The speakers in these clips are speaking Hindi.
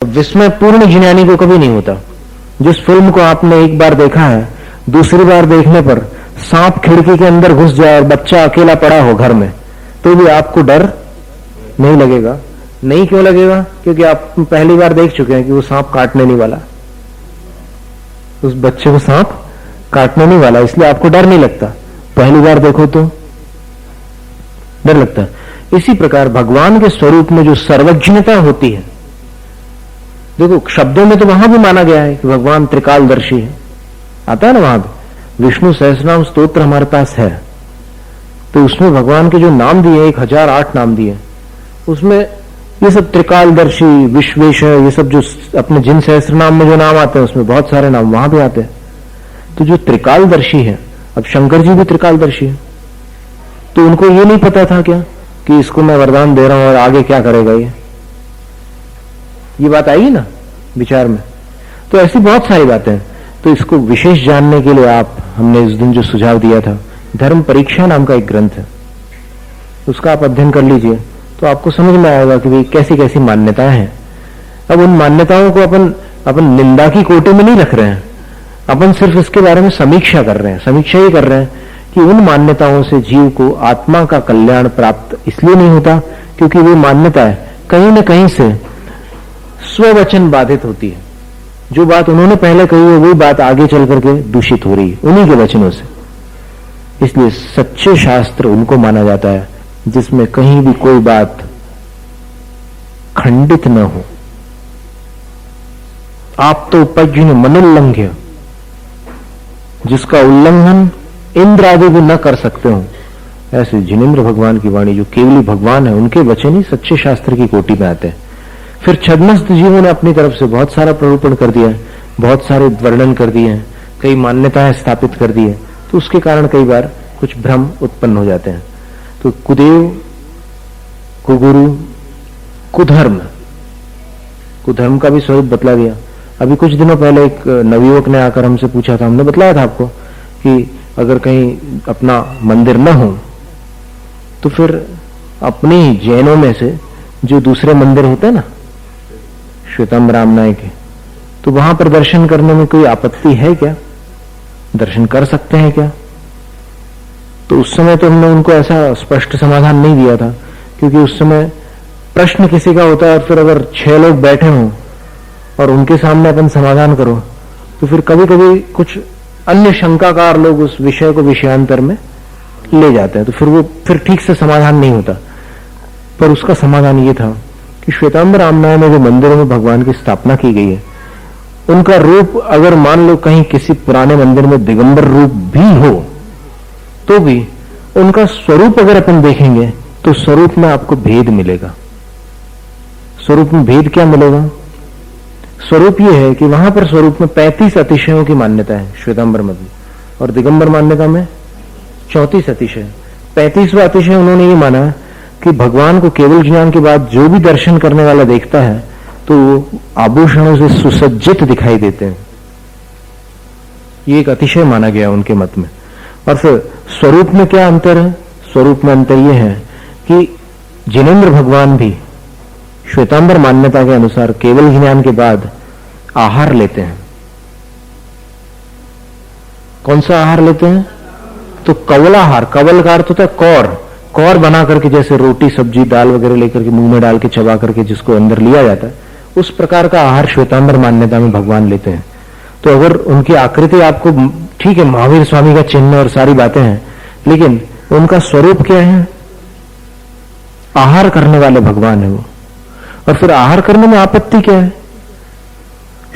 विस्मय पूर्ण ज्ञानी को कभी नहीं होता। जिस फिल्म को आपने एक बार देखा है, दूसरी बार देखने पर सांप खिड़की के अंदर घुस जाए और बच्चा अकेला पड़ा हो घर में, तो भी आपको डर नहीं लगेगा। नहीं क्यों लगेगा? क्योंकि आप पहली बार देख चुके हैं कि वो सांप काटने नहीं वाला, उस बच्चे को सांप काटने नहीं वाला, इसलिए आपको डर नहीं लगता। पहली बार देखो तो डर लगता है। इसी प्रकार भगवान के स्वरूप में जो सर्वज्ञता होती है, देखो शब्दों में तो वहां भी माना गया है कि भगवान त्रिकालदर्शी है, आता है ना वहां भी। विष्णु सहस्रनाम स्तोत्र हमारे पास है, तो उसमें भगवान के जो नाम दिए 1008 नाम दिए, उसमें ये सब त्रिकालदर्शी, विश्वेश, ये सब जो अपने जिन सहस्रनाम में जो नाम आते हैं उसमें बहुत सारे नाम वहां भी आते हैं। तो जो त्रिकालदर्शी है, अब शंकर जी भी त्रिकालदर्शी है, तो उनको ये नहीं पता था क्या कि इसको मैं वरदान दे रहा हूं और आगे क्या करेगा ये बात आएगी ना विचार में। तो ऐसी बहुत सारी बातें हैं। तो इसको विशेष जानने के लिए हमने इस दिन जो सुझाव दिया था, धर्म परीक्षा नाम का एक ग्रंथ है, उसका आप अध्ययन कर लीजिए, तो आपको समझ में आएगा कि भाई कैसी कैसी मान्यताएं हैं। अब उन मान्यताओं को अपन निंदा की कोटि में नहीं रख रहे हैं, अपन सिर्फ इसके बारे में समीक्षा कर रहे हैं। समीक्षा ये कर रहे हैं कि उन मान्यताओं से जीव को आत्मा का कल्याण प्राप्त इसलिए नहीं होता क्योंकि वो मान्यताएं कहीं न कहीं से स्ववचन बाधित होती है। जो बात उन्होंने पहले कही है वही बात आगे चल करके दूषित हो रही है उन्हीं के वचनों से। इसलिए सच्चे शास्त्र उनको माना जाता है जिसमें कहीं भी कोई बात खंडित न हो। आप तो उपज्ञ मनोल्लंघ्य, जिसका उल्लंघन इंद्र आदि भी न कर सकते हो, ऐसे जिनेन्द्र भगवान की वाणी जो केवली भगवान है, उनके वचन ही सच्चे शास्त्र की कोटि में आते हैं। फिर छद्मस्त जीवों ने अपनी तरफ से बहुत सारा प्ररूपण कर दिया है, बहुत सारे वर्णन कर दिए हैं, कई मान्यताएं स्थापित कर दी है, तो उसके कारण कई बार कुछ भ्रम उत्पन्न हो जाते हैं। तो कुदेव, कुगुरु, कुधर्म का भी स्वरूप बतला दिया। अभी कुछ दिनों पहले एक नवयुवक ने आकर हमसे पूछा था, हमने बतलाया था आपको कि अगर कहीं अपना मंदिर न हो तो फिर अपने ही जैनों में से जो दूसरे मंदिर होते हैं ना, श्वेतांबर रामनाय के, तो वहां पर दर्शन करने में कोई आपत्ति है क्या? दर्शन कर सकते हैं क्या? तो उस समय तो हमने उनको ऐसा स्पष्ट समाधान नहीं दिया था, क्योंकि उस समय प्रश्न किसी का होता है और फिर अगर 6 लोग बैठे हों और उनके सामने अपन समाधान करो तो फिर कभी कभी कुछ अन्य शंकाकार लोग उस विषय को विषयांतर में ले जाते हैं, तो फिर ठीक से समाधान नहीं होता। पर उसका समाधान ये था कि श्वेतांबर रामनाय में जो मंदिरों में भगवान की स्थापना की गई है, उनका रूप अगर मान लो कहीं किसी पुराने मंदिर में दिगंबर रूप भी हो तो भी उनका स्वरूप अगर अपन देखेंगे तो स्वरूप में आपको भेद मिलेगा। स्वरूप में भेद क्या मिलेगा? स्वरूप यह है कि वहां पर स्वरूप में 35 अतिशयों की मान्यता है श्वेतांबर मत में, और दिगंबर मान्यता में 34 अतिशय। 35वां अतिशय उन्होंने ये माना कि भगवान को केवल ज्ञान के बाद जो भी दर्शन करने वाला देखता है तो वो आभूषणों से सुसज्जित दिखाई देते हैं। ये एक अतिशय माना गया उनके मत में। और फिर स्वरूप में क्या अंतर है? स्वरूप में अंतर यह है कि जिनेन्द्र भगवान भी श्वेतांबर मान्यता के अनुसार केवल ज्ञान के बाद आहार लेते हैं। कौन सा आहार लेते हैं? तो कवलाहार। कवल का अर्थ होता है कौर बना करके, जैसे रोटी सब्जी दाल वगैरह लेकर के मुंह में डाल के चबा करके जिसको अंदर लिया जाता है, उस प्रकार का आहार श्वेतांबर मान्यता में भगवान लेते हैं। तो अगर उनकी आकृति आपको, ठीक है महावीर स्वामी का चिन्ह और सारी बातें हैं, लेकिन उनका स्वरूप क्या है? आहार करने वाले भगवान है वो। और फिर आहार करने में आपत्ति क्या है?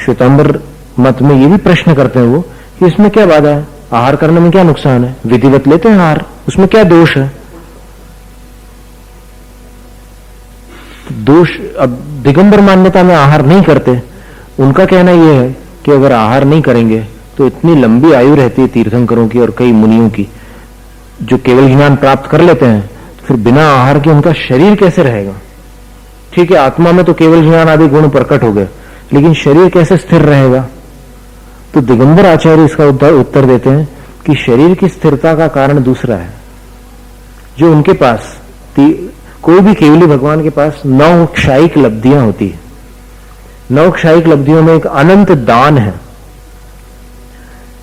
श्वेतांबर मत में ये भी प्रश्न करते हैं वो कि इसमें क्या बाधा है, आहार करने में क्या नुकसान है? विधिवत लेते हैं आहार, उसमें क्या दोष है? दोष, अब दिगंबर मान्यता में आहार नहीं करते, उनका कहना यह है कि अगर आहार नहीं करेंगे तो इतनी लंबी आयु रहती है तीर्थंकरों की और कई मुनियों की जो केवल ज्ञान प्राप्त कर लेते हैं, तो फिर बिना आहार के उनका शरीर कैसे रहेगा? ठीक है, आत्मा में तो केवल ज्ञान आदि गुण प्रकट हो गए, लेकिन शरीर कैसे स्थिर रहेगा? तो दिगंबर आचार्य इसका उत्तर देते हैं कि शरीर की स्थिरता का कारण दूसरा है। जो उनके पास कोई भी केवली भगवान के पास 9 क्षायिक लब्धियां होती है, नवक्षायिक लब्धियों में एक अनंत दान है,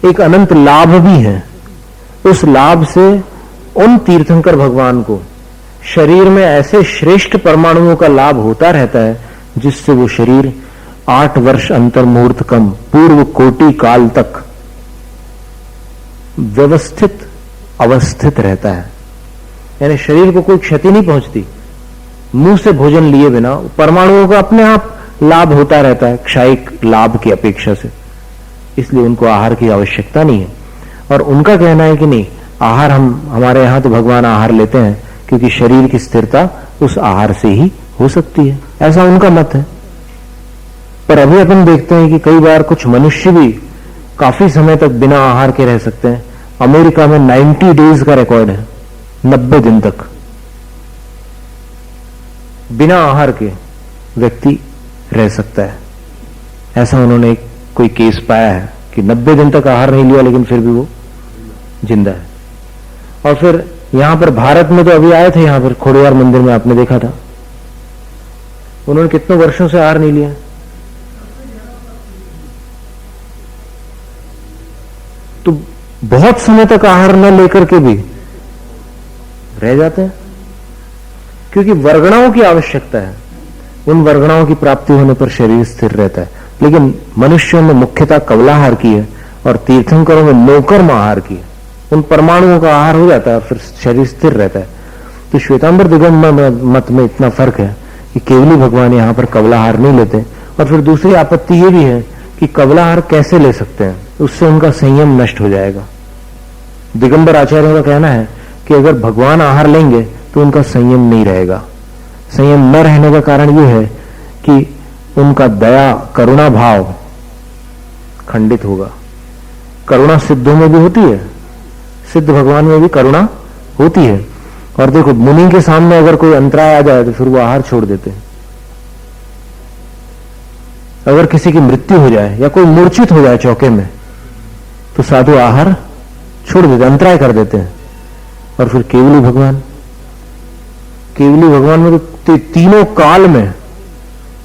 एक अनंत लाभ भी है। उस लाभ से उन तीर्थंकर भगवान को शरीर में ऐसे श्रेष्ठ परमाणुओं का लाभ होता रहता है जिससे वो शरीर 8 वर्ष अंतर मुहूर्त कम पूर्व कोटि काल तक व्यवस्थित अवस्थित रहता है। यानी शरीर को कोई क्षति नहीं पहुंचती। मुंह से भोजन लिए बिना परमाणुओं का अपने आप लाभ होता रहता है क्षायिक लाभ की अपेक्षा से, इसलिए उनको आहार की आवश्यकता नहीं है। और उनका कहना है कि नहीं, आहार हमारे यहां तो भगवान आहार लेते हैं क्योंकि शरीर की स्थिरता उस आहार से ही हो सकती है, ऐसा उनका मत है। पर अभी अपन देखते हैं कि कई बार कुछ मनुष्य भी काफी समय तक बिना आहार के रह सकते हैं। अमेरिका में 90 डेज का रिकॉर्ड है, 90 दिन तक बिना आहार के व्यक्ति रह सकता है। ऐसा उन्होंने कोई केस पाया है कि 90 दिन तक आहार नहीं लिया लेकिन फिर भी वो जिंदा है। और फिर यहां पर भारत में तो अभी आए थे, यहां पर खोड़ियार मंदिर में आपने देखा था, उन्होंने कितने वर्षों से आहार नहीं लिया। तो बहुत समय तक आहार न लेकर के भी रह जाते हैं क्योंकि वर्गणाओं की आवश्यकता है। उन वर्गणाओं की प्राप्ति होने पर शरीर स्थिर रहता है। लेकिन मनुष्यों में मुख्यतः कवलाहार की है और तीर्थंकरों में नौकर्म आहार की है। उन परमाणुओं का आहार हो जाता है और फिर शरीर स्थिर रहता है। तो श्वेतांबर दिगंबर मत में इतना फर्क है कि केवली भगवान यहां पर कवलाहार नहीं लेते। और फिर दूसरी आपत्ति यह भी है कि कवलाहार कैसे ले सकते हैं, उससे उनका संयम नष्ट हो जाएगा। दिगंबर आचार्यों का कहना है कि अगर भगवान आहार लेंगे तो उनका संयम नहीं रहेगा। संयम न रहने का कारण यह है कि उनका दया करुणा भाव खंडित होगा। करुणा सिद्धों में भी होती है, सिद्ध भगवान में भी करुणा होती है। और देखो, मुनि के सामने अगर कोई अंतराय आ जाए तो फिर वो आहार छोड़ देते हैं। अगर किसी की मृत्यु हो जाए या कोई मूर्छित हो जाए चौके में तो साधु आहार छोड़ देते, अंतराय कर देते हैं। और फिर केवली भगवान में तो तीनों काल में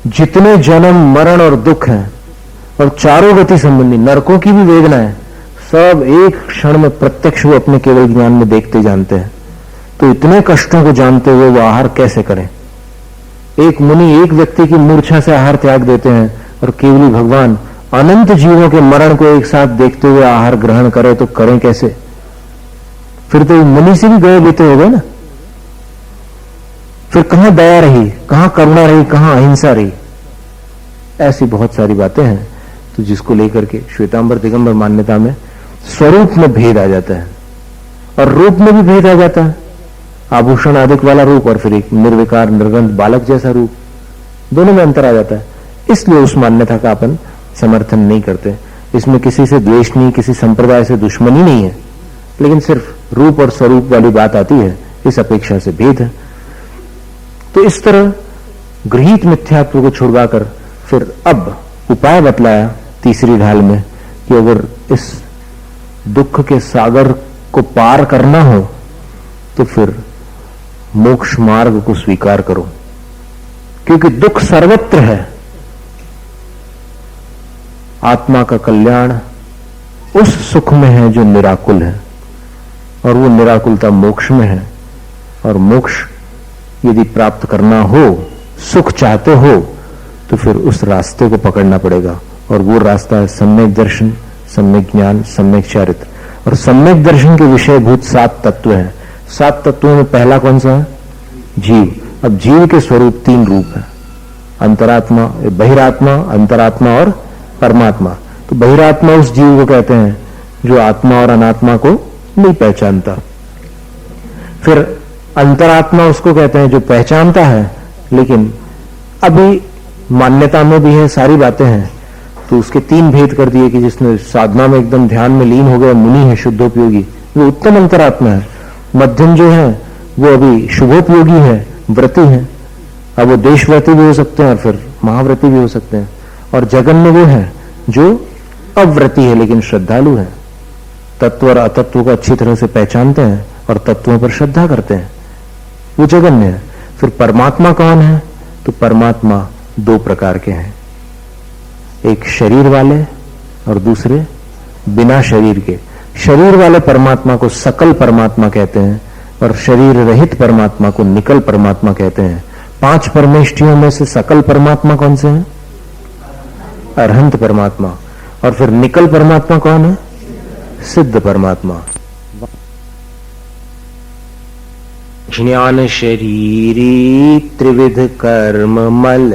जितने जन्म मरण और दुख हैं और चारों गति संबंधी नरकों की भी वेदना है, सब एक क्षण में प्रत्यक्ष वो अपने केवल ज्ञान में देखते जानते हैं। तो इतने कष्टों को जानते हुए वो आहार कैसे करें। एक मुनि एक व्यक्ति की मूर्छा से आहार त्याग देते हैं और केवली भगवान अनंत जीवों के मरण को एक साथ देखते हुए आहार ग्रहण करे तो करें कैसे। फिर तो मुनि से भी गए बीते हो गए ना। फिर कहां दया रही, कहां करुणा रही, कहां अहिंसा रही। ऐसी बहुत सारी बातें हैं तो जिसको लेकर के श्वेतांबर दिगंबर मान्यता में स्वरूप में भेद आ जाता है और रूप में भी भेद आ जाता है। आभूषण आदिक वाला रूप और फिर एक निर्विकार निर्गंध बालक जैसा रूप, दोनों में अंतर आ जाता है। इसलिए उस मान्यता का अपन समर्थन नहीं करते। इसमें किसी से द्वेष नहीं, किसी संप्रदाय से दुश्मनी नहीं है, लेकिन सिर्फ रूप और स्वरूप वाली बात आती है, इस अपेक्षा से भेद है। तो इस तरह गृहीत मिथ्यात्व को छुड़वाकर फिर अब उपाय बतलाया तीसरी ढाल में कि अगर इस दुख के सागर को पार करना हो तो फिर मोक्ष मार्ग को स्वीकार करो, क्योंकि दुख सर्वत्र है। आत्मा का कल्याण उस सुख में है जो निराकुल है और वो निराकुलता मोक्ष में है। और मोक्ष यदि प्राप्त करना हो, सुख चाहते हो, तो फिर उस रास्ते को पकड़ना पड़ेगा। और वो रास्ता है सम्यक दर्शन, सम्यक ज्ञान, सम्यक चारित्र। और सम्यक दर्शन के विषयभूत 7 तत्व हैं। 7 तत्वों में पहला कौन सा है? जीव। अब जीव के स्वरूप 3 रूप है, अंतरात्मा, बहिरात्मा, अंतरात्मा और परमात्मा। तो बहिरात्मा उस जीव को कहते हैं जो आत्मा और अनात्मा को नहीं पहचानता। फिर अंतरात्मा उसको कहते हैं जो पहचानता है, लेकिन अभी मान्यता में भी है, सारी बातें हैं। तो उसके 3 भेद कर दिए कि जिसने साधना में एकदम ध्यान में लीन हो गया, मुनि है, शुद्धोपयोगी, वो उत्तम अंतरात्मा है। मध्यम जो है वो अभी शुभोपयोगी है, व्रती है। अब वो देशव्रती भी हो सकते हैं और फिर महाव्रती भी हो सकते हैं। और जगन्य वो है जो अव्रती है लेकिन श्रद्धालु है, तत्व और अतत्व को अच्छी तरह से पहचानते हैं और तत्वों पर श्रद्धा करते हैं, वो जगन्य है। फिर परमात्मा कौन है? तो परमात्मा 2 प्रकार के हैं। एक शरीर वाले और दूसरे बिना शरीर के। शरीर वाले परमात्मा को सकल परमात्मा कहते हैं और शरीर रहित परमात्मा को निकल परमात्मा कहते हैं। 5 परमेष्ठियों में से सकल परमात्मा कौन से हैं? अरहंत परमात्मा। और फिर निकल परमात्मा कौन है? सिद्ध परमात्मा। ज्ञान शरीरी त्रिविध कर्म मल,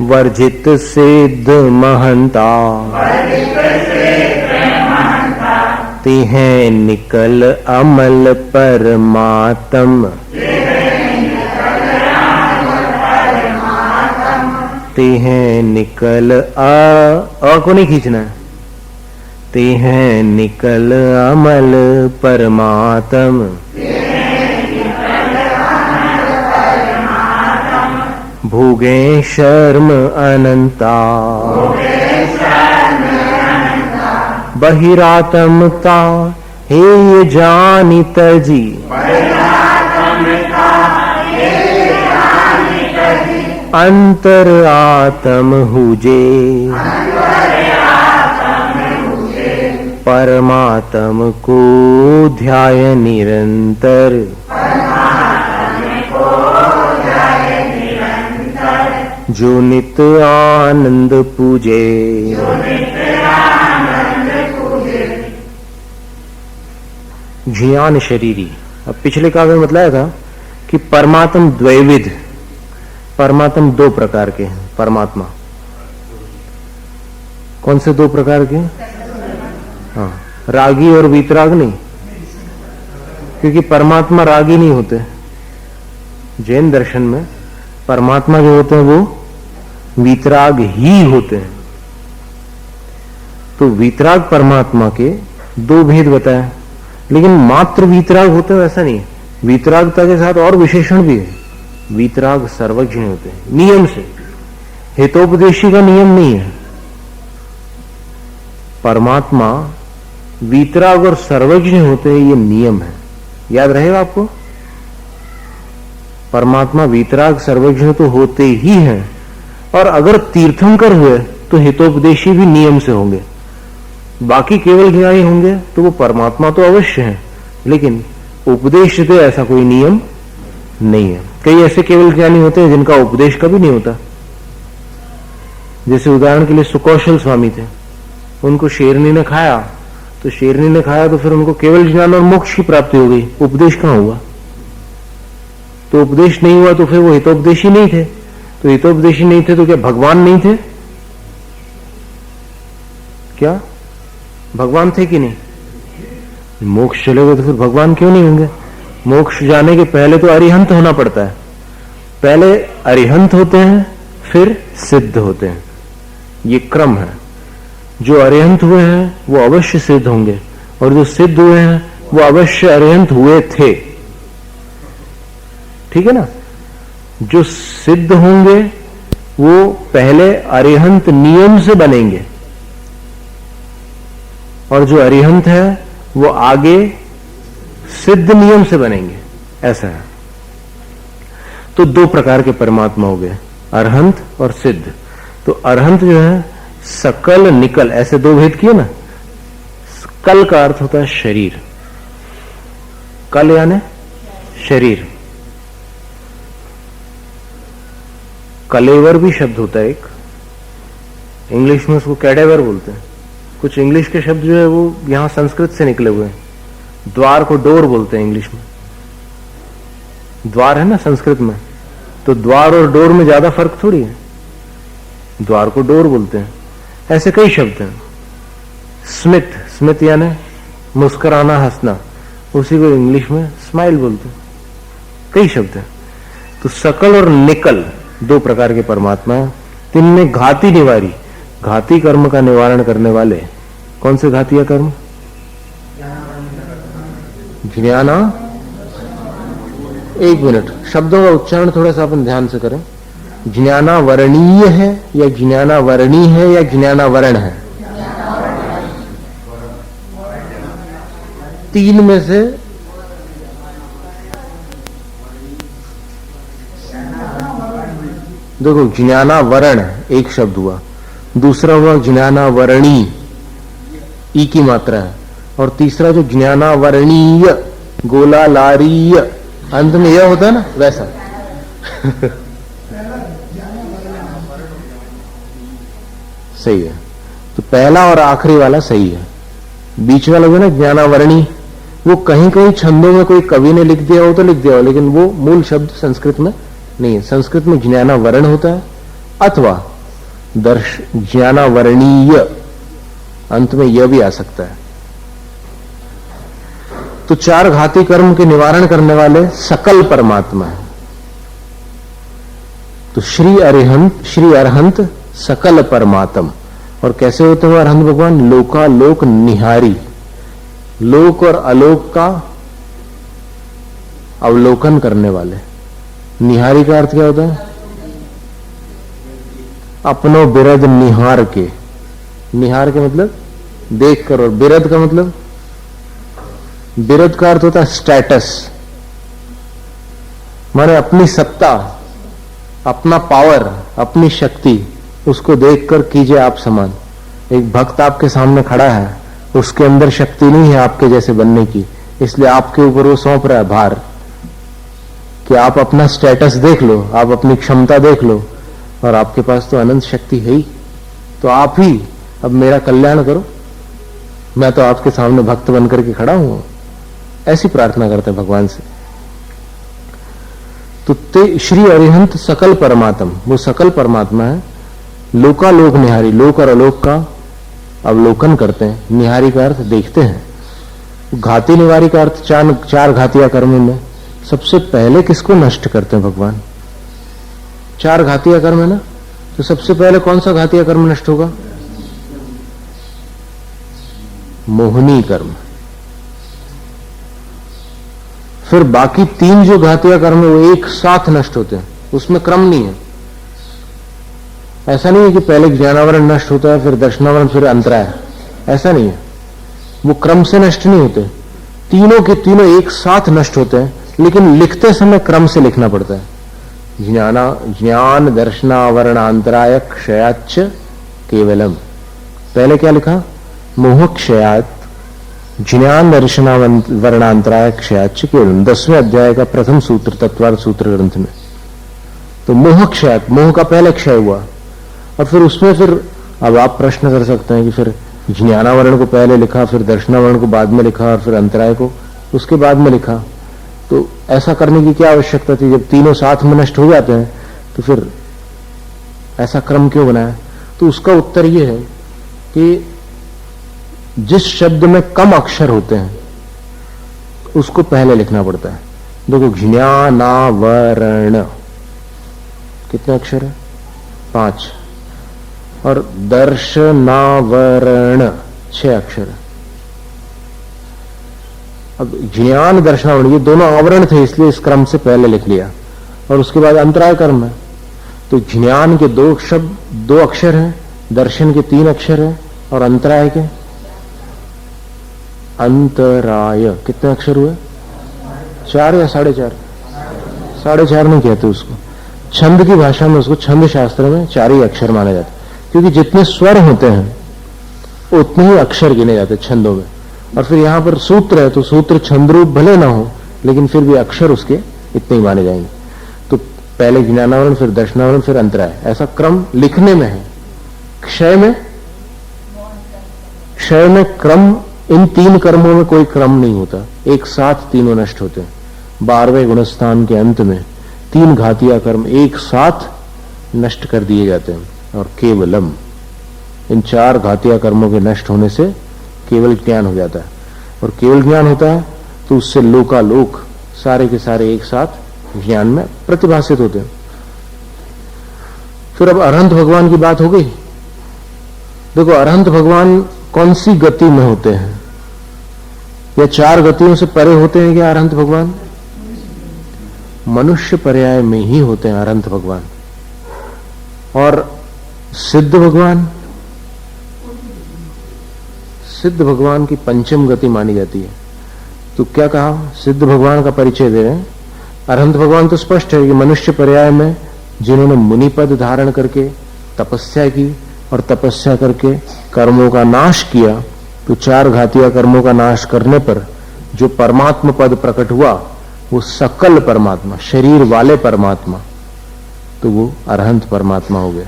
वर्जित सिद्ध महंता, तिहें निकल अमल परमात्म, तिहें निकल अ को नहीं खींचना है, तिहें निकल अमल परमात्म, भूगे शर्म अनंता, बहिरात्मता हे जानी तजी, अंतर आत्म हुजे, परमात्म को ध्याय निरंतर, जो नित आनंद पूजे। ज्ञान शरीरी। अब पिछले काव्य में बतलाया था कि परमात्म द्वैविध, परमात्म 2 प्रकार के हैं। परमात्मा कौन से 2 प्रकार के? हाँ, रागी और वीतराग नहीं, क्योंकि परमात्मा रागी नहीं होते। जैन दर्शन में परमात्मा जो होते हैं वो वीतराग ही होते हैं। तो वीतराग परमात्मा के 2 भेद बताए, लेकिन मात्र वीतराग होते हैं ऐसा नहीं। वीतरागता के साथ और विशेषण भी है। वीतराग सर्वज्ञ होते हैं नियम से, हितोपदेशी का नियम नहीं है। परमात्मा वीतराग और सर्वज्ञ होते हैं, ये नियम है, याद रहेगा आपको। परमात्मा वीतराग सर्वज्ञ तो होते ही हैं, और अगर तीर्थंकर हुए तो हितोपदेशी भी नियम से होंगे। बाकी केवल ज्ञानी होंगे तो वो परमात्मा तो अवश्य है, लेकिन उपदेश दे ऐसा कोई नियम नहीं है। कई ऐसे केवल ज्ञानी होते हैं जिनका उपदेश कभी नहीं होता। जैसे उदाहरण के लिए सुकौशल स्वामी थे, उनको शेरनी ने खाया, तो शेरनी ने खाया तो फिर उनको केवल ज्ञान और मोक्ष की प्राप्ति हो गई, उपदेश कहां हुआ? तो उपदेश नहीं हुआ तो फिर वो हितोपदेशी नहीं थे। तो हितोपदेशी नहीं थे तो क्या भगवान नहीं थे? क्या भगवान थे कि नहीं? मोक्ष चलेगा तो फिर भगवान क्यों नहीं होंगे? मोक्ष जाने के पहले तो अरिहंत होना पड़ता है। पहले अरिहंत होते हैं, फिर सिद्ध होते हैं, ये क्रम है। जो अरिहंत हुए हैं वो अवश्य सिद्ध होंगे, और जो सिद्ध हुए हैं वो अवश्य अरिहंत हुए थे। ठीक है ना? जो सिद्ध होंगे वो पहले अरिहंत नियम से बनेंगे, और जो अरिहंत है वो आगे सिद्ध नियम से बनेंगे, ऐसा है। तो 2 प्रकार के परमात्मा हो गए, अरहंत और सिद्ध। तो अरहंत जो है सकल निकल, ऐसे 2 भेद किए ना। कल का अर्थ होता है शरीर, कल यानी शरीर। कलेवर भी शब्द होता है एक, इंग्लिश में उसको कैडेवर बोलते हैं। कुछ इंग्लिश के शब्द जो है वो यहां संस्कृत से निकले हुए हैं। द्वार को डोर बोलते हैं इंग्लिश में, द्वार है ना संस्कृत में, तो द्वार और डोर में ज्यादा फर्क थोड़ी है, द्वार को डोर बोलते हैं। ऐसे कई शब्द हैं। स्मित, स्मित यानी मुस्कुराना, हंसना, उसी को इंग्लिश में स्माइल बोलते हैं। कई शब्द हैं। तो सकल और निकल 2 प्रकार के परमात्मा है। तीन में घाती निवारी, घाती कर्म का निवारण करने वाले। कौन से घातीय कर्म? ज्ञाना, 1 मिनट, शब्दों का उच्चारण थोड़ा सा अपन ध्यान से करें। ज्ञानावरणीय है या ज्ञानावरणी है या ज्ञानावरण है? 3 में से देखो ज्ञानावरण एक शब्द हुआ, दूसरा हुआ ज्ञानावरणी, ई की मात्रा है, और तीसरा जो ज्ञानावरणीय, गोला लारीय, अंत में यह होता है ना, वैसा सही है। तो पहला और आखिरी वाला सही है, बीच वाला जो ना ज्ञानावरणी, वो कहीं कहीं छंदों में कोई कवि ने लिख दिया हो तो लिख दिया हो, लेकिन वो मूल शब्द संस्कृत में नहीं है। संस्कृत में ज्ञानावरण होता है, अथवा ज्ञानावरणीय, अंत में यह भी आ सकता है। तो चार घाती कर्म के निवारण करने वाले सकल परमात्मा है। तो श्री अरहंत सकल परमात्म। और कैसे होते हैं अरहंत भगवान? लोकालोक निहारी, लोक और आलोक का अवलोकन करने वाले। निहारी का अर्थ क्या होता है? अपनो बिरद निहार के। निहार के मतलब देख कर, और बिरद का मतलब, बिरद का अर्थ होता है स्टेटस, माने अपनी सत्ता, अपना पावर, अपनी शक्ति, उसको देखकर कीजिए आप समान। एक भक्त आपके सामने खड़ा है, उसके अंदर शक्ति नहीं है आपके जैसे बनने की, इसलिए आपके ऊपर वो सौंप रहा है भार कि आप अपना स्टेटस देख लो, आप अपनी क्षमता देख लो, और आपके पास तो अनंत शक्ति है ही, तो आप ही अब मेरा कल्याण करो, मैं तो आपके सामने भक्त बनकर के खड़ा हूं। ऐसी प्रार्थना करते हैं भगवान से। तो ते श्री अरिहंत सकल परमात्म, वो सकल परमात्मा है। लोकालोक निहारी, लोक और अलोक का अवलोकन करते हैं। निहारी का अर्थ देखते हैं। घाती निवारी का अर्थ चार घातिया कर्म में सबसे पहले किसको नष्ट करते हैं भगवान? चार घातिया कर्म है ना, तो सबसे पहले कौन सा घातिया कर्म नष्ट होगा? मोहनी कर्म। फिर बाकी तीन जो घातिया कर्म है वो एक साथ नष्ट होते हैं, उसमें क्रम नहीं है। ऐसा नहीं है कि पहले ज्ञानावरण नष्ट होता है, फिर दर्शनावरण, फिर अंतराय, ऐसा नहीं है। वो क्रम से नष्ट नहीं होते, तीनों के तीनों एक साथ नष्ट होते हैं, लेकिन लिखते समय क्रम से लिखना पड़ता है। ज्ञान दर्शनावरणांतराय क्षयाच्च केवलम। पहले क्या लिखा? मोह क्षयात ज्ञान दर्शनावरणांतराय क्षयाच्च केवलम, 10वें अध्याय का प्रथम सूत्र तत्वार्थ सूत्र ग्रंथ में। तो मोह क्षयात, मोह का पहले क्षय हुआ, और फिर उसमें फिर अब आप प्रश्न कर सकते हैं कि फिर ज्ञानावरण को पहले लिखा, फिर दर्शनावरण को बाद में लिखा, और फिर अंतराय को उसके बाद में लिखा। तो ऐसा करने की क्या आवश्यकता थी? जब तीनों साथ में नष्ट हो जाते हैं तो फिर ऐसा क्रम क्यों बनाया? तो उसका उत्तर यह है कि जिस शब्द में कम अक्षर होते हैं उसको पहले लिखना पड़ता है। देखो ज्ञानावरण कितने अक्षर है? 5। और दर्शनावरण 6 अक्षर है। अब ज्ञान दर्शनावरण ये दोनों आवरण थे, इसलिए इस क्रम से पहले लिख लिया। और उसके बाद अंतराय कर्म है। तो ज्ञान के 2 शब्द 2 अक्षर हैं, दर्शन के 3 अक्षर हैं, और अंतराय के अंतराय कितने अक्षर हुए? 4 या 4.5? 4.5 नहीं कहते उसको, छंद की भाषा में उसको, छंद शास्त्र में 4 ही अक्षर माने जाते, क्योंकि जितने स्वर होते हैं उतने ही अक्षर गिने जाते छंदों में। और फिर यहां पर सूत्र है, तो सूत्र छंदरूप भले ना हो, लेकिन फिर भी अक्षर उसके इतने ही माने जाएंगे। तो पहले ज्ञानावरण, फिर दर्शनावरण, फिर अंतराय, ऐसा क्रम लिखने में है। क्षय में क्रम, इन 3 कर्मों में कोई क्रम नहीं होता, एक साथ तीनों नष्ट होते हैं। 12वें गुणस्थान के अंत में 3 घातिया कर्म एक साथ नष्ट कर दिए जाते हैं। और केवलम, इन 4 घातिया कर्मों के नष्ट होने से केवल ज्ञान हो जाता है। और केवल ज्ञान होता है तो उससे लोकालोक सारे के सारे एक साथ ज्ञान में प्रतिभासित होते हैं। फिर अब अरहंत भगवान की बात हो गई। देखो अरहंत भगवान कौन सी गति में होते हैं? या 4 गतियों से परे होते हैं क्या अरहंत भगवान? मनुष्य पर्याय में ही होते हैं अरहंत भगवान। और सिद्ध भगवान, सिद्ध भगवान की 5म गति मानी जाती है। तो क्या कहा? सिद्ध भगवान का परिचय दे रहे हैं। अरहंत भगवान तो स्पष्ट है कि मनुष्य पर्याय में जिन्होंने मुनि पद धारण करके तपस्या की और तपस्या करके कर्मों का नाश किया, तो 4 घातीय कर्मों का नाश करने पर जो परमात्मा पद प्रकट हुआ वो सकल परमात्मा, शरीर वाले परमात्मा, तो वो अरहंत परमात्मा हो गए।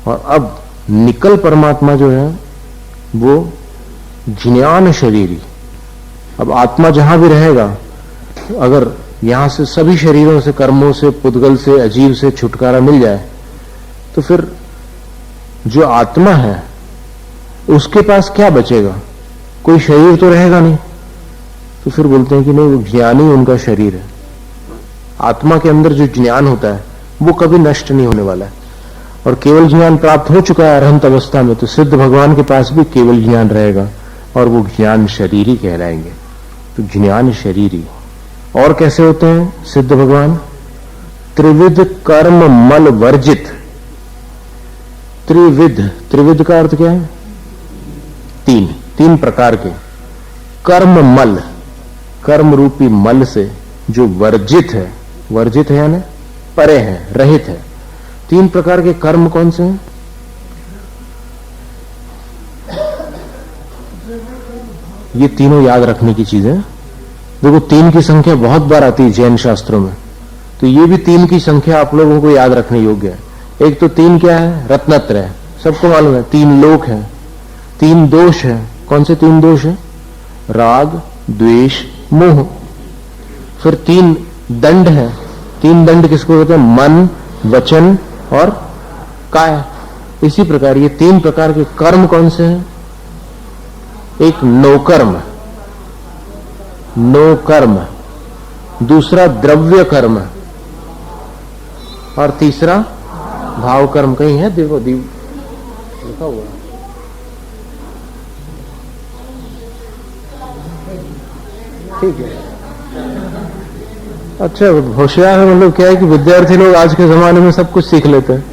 और अब निकल परमात्मा जो है वो ज्ञान शरीरी। अब आत्मा जहां भी रहेगा, अगर यहां से सभी शरीरों से, कर्मों से, पुद्गल से, अजीव से छुटकारा मिल जाए, तो फिर जो आत्मा है उसके पास क्या बचेगा? कोई शरीर तो रहेगा नहीं। तो फिर बोलते हैं कि नहीं, वो ज्ञान ही उनका शरीर है। आत्मा के अंदर जो ज्ञान होता है वो कभी नष्ट नहीं होने वाला है। और केवल ज्ञान प्राप्त हो चुका है अरहंत अवस्था में, तो सिद्ध भगवान के पास भी केवल ज्ञान रहेगा और वो ज्ञान शरीरी कहलाएंगे। तो ज्ञान शरीरी। और कैसे होते हैं सिद्ध भगवान? त्रिविध कर्म मल वर्जित। त्रिविध का अर्थ क्या है? 3 प्रकार के कर्म मल, कर्म रूपी मल से जो वर्जित है, वर्जित है यानी परे है, रहित है। 3 प्रकार के कर्म कौन से हैं? ये तीनों याद रखने की चीजें। देखो 3 की संख्या बहुत बार आती है जैन शास्त्रों में, तो ये भी 3 की संख्या आप लोगों को याद रखने योग्य है। एक तो 3 क्या है? रत्नत्रय, सबको मालूम है। 3 लोक है, 3 दोष है। कौन से 3 दोष है? राग, द्वेष, मोह। फिर 3 दंड है। 3 दंड किसको कहते हैं? मन, वचन और काय। इसी प्रकार ये 3 प्रकार के कर्म कौन से हैं? एक नोकर्म, नो कर्म, दूसरा द्रव्य कर्म और तीसरा भाव कर्म। कहीं है? देखो लिखा हुआ। ठीक है, अच्छा होशियार है। मतलब क्या है कि विद्यार्थी लोग आज के जमाने में सब कुछ सीख लेते हैं,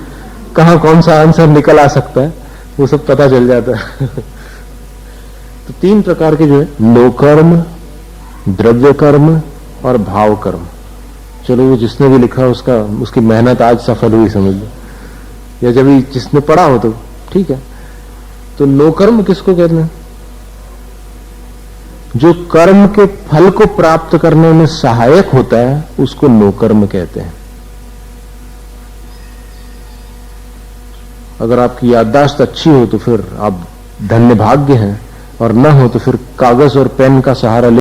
कहां कौन सा आंसर निकल आ सकता है वो सब पता चल जाता है। तो 3 प्रकार के जो है, नो कर्म, द्रव्य कर्म और भाव कर्म। चलो वो जिसने भी लिखा उसकी मेहनत आज सफल हुई समझ लो, या जब जिसने पढ़ा हो तो ठीक है। तो नो कर्म किसको कहते हैं? जो कर्म के फल को प्राप्त करने में सहायक होता है उसको नो कर्म कहते हैं। अगर आपकी याददाश्त अच्छी हो तो फिर आप धन्य भाग्य हैं, और न हो तो फिर कागज और पेन का सहारा ले